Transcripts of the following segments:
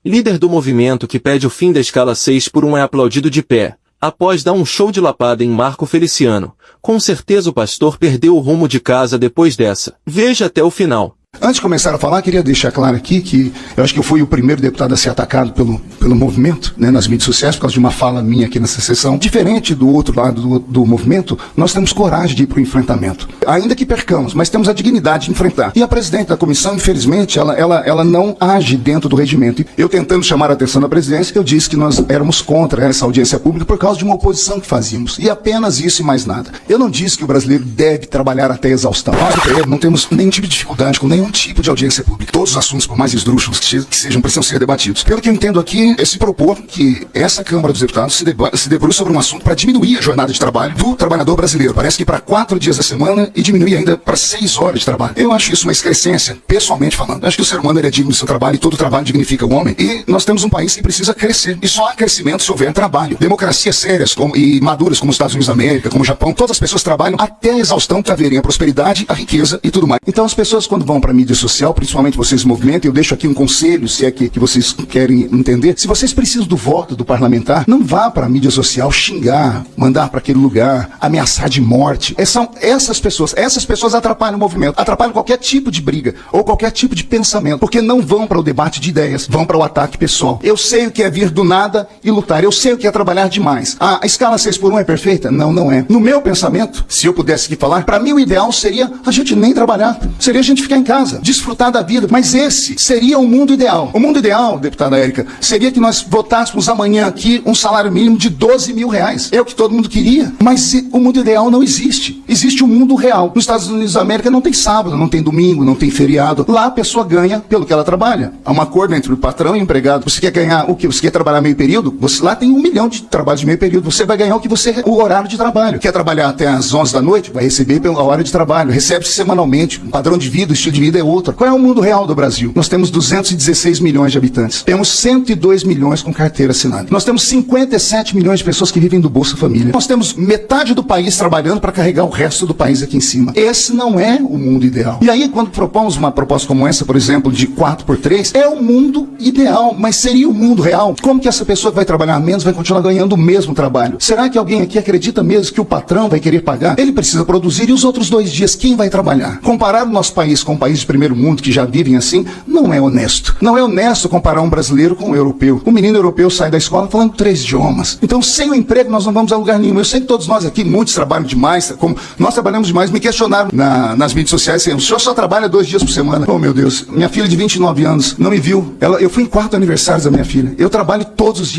Líder do movimento que pede o fim da escala 6x1 é aplaudido de pé, após dar um show de lapada em Marco Feliciano. Com certeza o pastor perdeu o rumo de casa depois dessa. Veja até o final. Antes de começar a falar, queria deixar claro aqui que eu acho que eu fui o primeiro deputado a ser atacado pelo movimento, né, nas mídias sociais, por causa de uma fala minha aqui nessa sessão. Diferente do outro lado do movimento, nós temos coragem de ir para o enfrentamento. Ainda que percamos, mas temos a dignidade de enfrentar. E a presidente da comissão, infelizmente, ela não age dentro do regimento. Eu tentando chamar a atenção da presidência, eu disse que nós éramos contra essa audiência pública por causa de uma oposição que fazíamos. E apenas isso e mais nada. Eu não disse que o brasileiro deve trabalhar até exaustão. Nós, não temos nenhum tipo de dificuldade com nenhum tipo de audiência pública. Todos os assuntos, por mais esdrúxulos que sejam, precisam ser debatidos. Pelo que eu entendo aqui, é se propor que essa Câmara dos Deputados se debruce sobre um assunto para diminuir a jornada de trabalho do trabalhador brasileiro. Parece que para 4 dias da semana e diminuir ainda para 6 horas de trabalho. Eu acho isso uma excrescência, pessoalmente falando. Eu acho que o ser humano ele é digno do seu trabalho e todo trabalho dignifica o homem. E nós temos um país que precisa crescer. E só há crescimento se houver trabalho. Democracias sérias e maduras como os Estados Unidos da América, como o Japão, todas as pessoas trabalham até a exaustão para verem a prosperidade, a riqueza e tudo mais. Então as pessoas quando vão para a mídia social, principalmente vocês movimentam, eu deixo aqui um conselho, se é que vocês querem entender, se vocês precisam do voto do parlamentar, não vá para a mídia social xingar, mandar para aquele lugar, ameaçar de morte. São essas pessoas atrapalham o movimento, atrapalham qualquer tipo de briga, ou qualquer tipo de pensamento, porque não vão para o debate de ideias, vão para o ataque pessoal. Eu sei o que é vir do nada e lutar, eu sei o que é trabalhar demais. A escala 6x1 é perfeita? Não, não é. No meu pensamento, se eu pudesse aqui falar, para mim o ideal seria a gente nem trabalhar, seria a gente ficar em casa, desfrutar da vida, mas esse seria o mundo ideal. O mundo ideal, deputada Érica, seria que nós votássemos amanhã aqui um salário mínimo de 12 mil reais. É o que todo mundo queria, mas o mundo ideal não existe. Existe o mundo real. Nos Estados Unidos da América não tem sábado, não tem domingo, não tem feriado. Lá a pessoa ganha pelo que ela trabalha. Há um acordo entre o patrão e o empregado. Você quer ganhar o quê? Você quer trabalhar meio período? Lá tem 1 milhão de trabalhos de meio período. Você vai ganhar o horário de trabalho. Quer trabalhar até às 11 da noite? Vai receber pela hora de trabalho. Recebe-se semanalmente. O padrão de vida, o estilo de vida é outro. Qual é o mundo real do Brasil? Nós temos 216 milhões de habitantes. Temos 102 milhões com carteira assinada. Nós temos 57 milhões de pessoas que vivem do Bolsa Família. Nós temos metade do país trabalhando para carregar o resto do país aqui em cima. Esse não é o mundo ideal. E aí, quando propomos uma proposta como essa, por exemplo, de 4x3, é o mundo ideal, mas seria o mundo real? Como que essa pessoa que vai trabalhar menos vai continuar ganhando o mesmo trabalho? Será que alguém aqui acredita mesmo que o patrão vai querer pagar? Ele precisa produzir e os outros 2 dias, quem vai trabalhar? Comparar o nosso país com países de primeiro mundo que já vivem assim, não é honesto. Não é honesto comparar um brasileiro com um europeu. O menino europeu sai da escola falando 3 idiomas. Então, sem o emprego, nós não vamos a lugar nenhum. Eu sei que todos nós aqui, muitos trabalham demais, como nós trabalhamos demais, me questionaram nas mídias sociais, assim, o senhor só trabalha 2 dias por semana. Oh, meu Deus, minha filha de 29 anos não me viu. Eu fui em 4º aniversário da minha filha. Eu trabalho todos os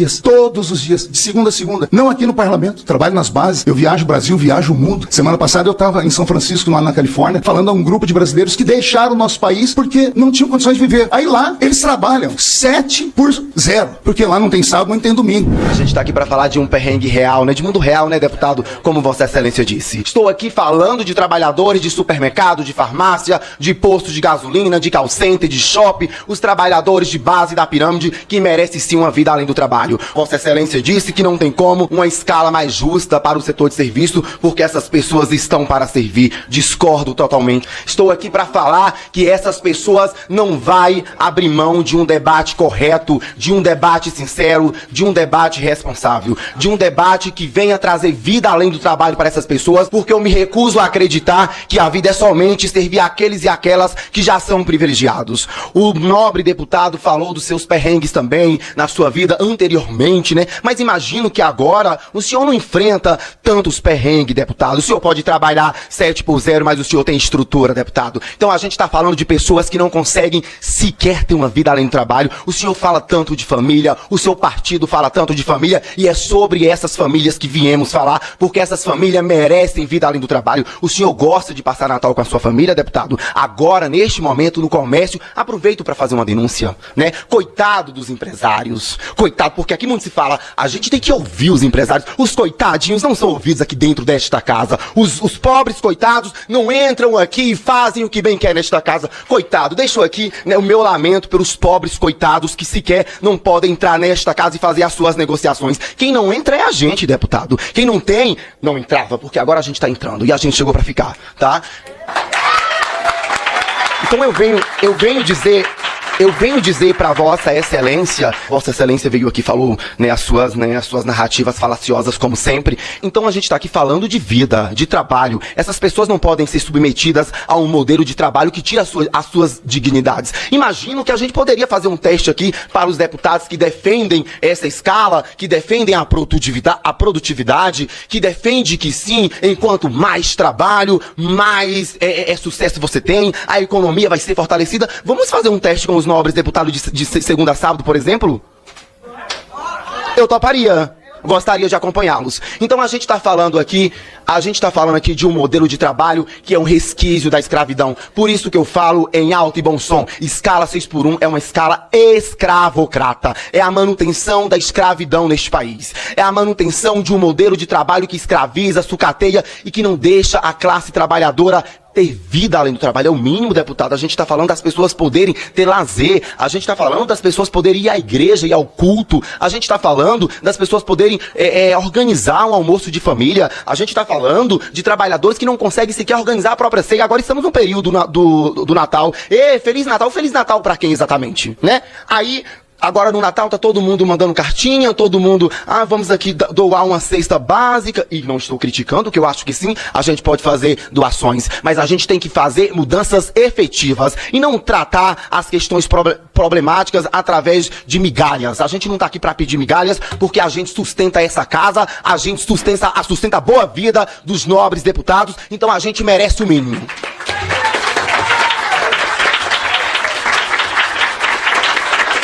dias, de segunda a segunda. Não aqui no parlamento, trabalho nas bases. Eu viajo o Brasil, viajo o mundo. Semana passada eu estava em São Francisco, lá na Califórnia, falando a um grupo de brasileiros que deixaram o nosso país porque não tinham condições de viver. Aí lá, eles trabalham 7x0, porque lá não tem sábado, não tem domingo. A gente tá aqui pra falar de um perrengue real, né? De mundo real, né, deputado? Como Vossa Excelência disse. Estou aqui falando de trabalhadores de supermercado, de farmácia, de posto de gasolina, de call center, de shopping, os trabalhadores de base da pirâmide que merecem sim uma vida além do trabalho. Vossa Excelência disse que não tem como uma escala mais justa para o setor de serviço, porque essas pessoas estão para servir. Discordo totalmente. Estou aqui para falar que essas pessoas não vai abrir mão de um debate correto, de um debate sincero, de um debate responsável, de um debate que venha trazer vida além do trabalho para essas pessoas, porque eu me recuso a acreditar que a vida é somente servir aqueles e aquelas que já são privilegiados. O nobre deputado falou dos seus perrengues também na sua vida anteriormente, né? Mas imagino que agora o senhor não enfrenta tantos perrengues, deputado. O senhor pode trabalhar 7x0, mas o senhor tem estrutura, deputado. Então a gente está falando de pessoas que não conseguem sequer ter uma vida além do trabalho. O senhor fala tanto de família, o seu partido fala tanto de família, e é sobre essas famílias que viemos falar, porque essas famílias merecem vida além do trabalho. O senhor gosta de passar Natal com a sua família, deputado? Agora, neste momento, no comércio, aproveito para fazer uma denúncia, né? Coitado dos empresários. Coitado, porque aqui muito se fala, a gente tem que ouvir os empresários. Os coitadinhos não são ouvidos aqui dentro desta casa. Os pobres coitados não entram aqui e fazem o que bem quer nesta casa. Coitado, deixo aqui, né, o meu lamento pelos pobres coitados que sequer não podem entrar nesta casa e fazer as suas negociações. Quem não entra é a gente, deputado. Quem não tem, não entrava, porque agora a gente tá entrando e a gente chegou pra ficar, tá? Então eu venho dizer Eu venho dizer para Vossa Excelência veio aqui, falou, as suas narrativas falaciosas, como sempre. Então a gente está aqui falando de vida, de trabalho. Essas pessoas não podem ser submetidas a um modelo de trabalho que tira as suas dignidades. Imagino que a gente poderia fazer um teste aqui para os deputados que defendem essa escala, que defendem a produtividade, que defende que sim, enquanto mais trabalho, mais sucesso você tem, a economia vai ser fortalecida. Vamos fazer um teste com os nobres deputados de segunda a sábado, por exemplo? Eu toparia. Gostaria de acompanhá-los. Então a gente está falando aqui de um modelo de trabalho que é um resquício da escravidão. Por isso que eu falo em alto e bom som. Escala 6x1 é uma escala escravocrata. É a manutenção da escravidão neste país. É a manutenção de um modelo de trabalho que escraviza, sucateia e que não deixa a classe trabalhadora ter vida além do trabalho. É o mínimo, deputado. A gente está falando das pessoas poderem ter lazer. A gente está falando das pessoas poderem ir à igreja e ao culto. A gente está falando das pessoas poderem organizar um almoço de família. A gente está falando de trabalhadores que não conseguem sequer organizar a própria ceia. Agora estamos no período do Natal. Feliz Natal. Feliz Natal para quem exatamente, né? Aí... Agora no Natal tá todo mundo mandando cartinha, todo mundo, vamos aqui doar uma cesta básica, e não estou criticando, que eu acho que sim, a gente pode fazer doações, mas a gente tem que fazer mudanças efetivas e não tratar as questões problemáticas através de migalhas. A gente não tá aqui para pedir migalhas, porque a gente sustenta essa casa, a gente sustenta a boa vida dos nobres deputados, então a gente merece o mínimo.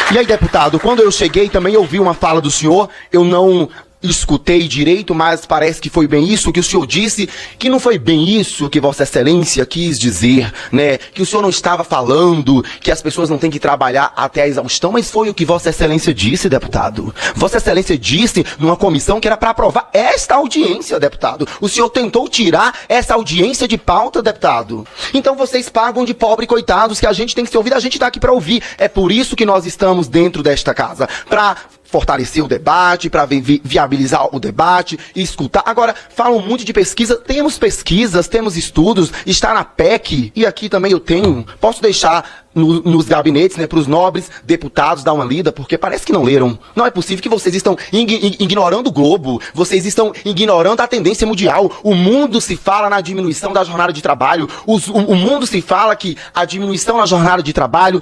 E aí, deputado, quando eu cheguei também ouvi uma fala do senhor, eu não escutei direito, mas parece que foi bem isso que o senhor disse, que não foi bem isso que Vossa Excelência quis dizer, né? Que o senhor não estava falando que as pessoas não têm que trabalhar até a exaustão, mas foi o que Vossa Excelência disse, deputado. Vossa Excelência disse numa comissão que era para aprovar esta audiência, deputado. O senhor tentou tirar essa audiência de pauta, deputado. Então vocês pagam de pobre coitados, que a gente tem que ser ouvido, a gente está aqui para ouvir. É por isso que nós estamos dentro desta casa, para fortalecer o debate, para viabilizar o debate e escutar. Agora, falam muito de pesquisa, temos pesquisas, temos estudos, está na PEC, e aqui também eu tenho, posso deixar nos gabinetes, né, para os nobres deputados dar uma lida, porque parece que não leram. Não é possível que vocês estão ignorando o globo, vocês estão ignorando a tendência mundial. O mundo se fala na diminuição da jornada de trabalho, o mundo se fala que a diminuição na jornada de trabalho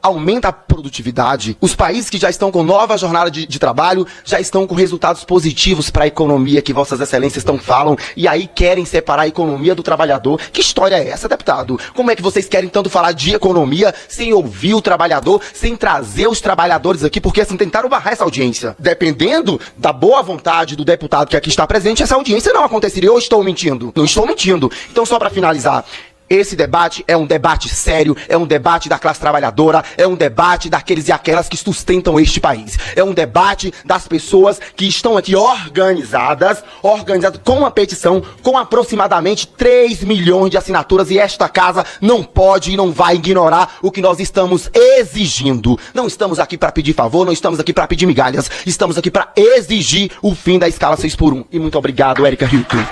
aumenta a produtividade. Os países que já estão com nova jornada de trabalho já estão com resultados positivos para a economia que Vossas Excelências falam, e aí querem separar a economia do trabalhador. Que história é essa, deputado? Como é que vocês querem tanto falar de economia sem ouvir o trabalhador, sem trazer os trabalhadores aqui, porque assim tentaram barrar essa audiência? Dependendo da boa vontade do deputado que aqui está presente, essa audiência não aconteceria. Ou estou mentindo? Não estou mentindo. Então, só para finalizar, esse debate é um debate sério, é um debate da classe trabalhadora, é um debate daqueles e aquelas que sustentam este país. É um debate das pessoas que estão aqui organizadas com uma petição com aproximadamente 3 milhões de assinaturas, e esta casa não pode e não vai ignorar o que nós estamos exigindo. Não estamos aqui para pedir favor, não estamos aqui para pedir migalhas, estamos aqui para exigir o fim da escala 6x1. E muito obrigado, Érica Hilton.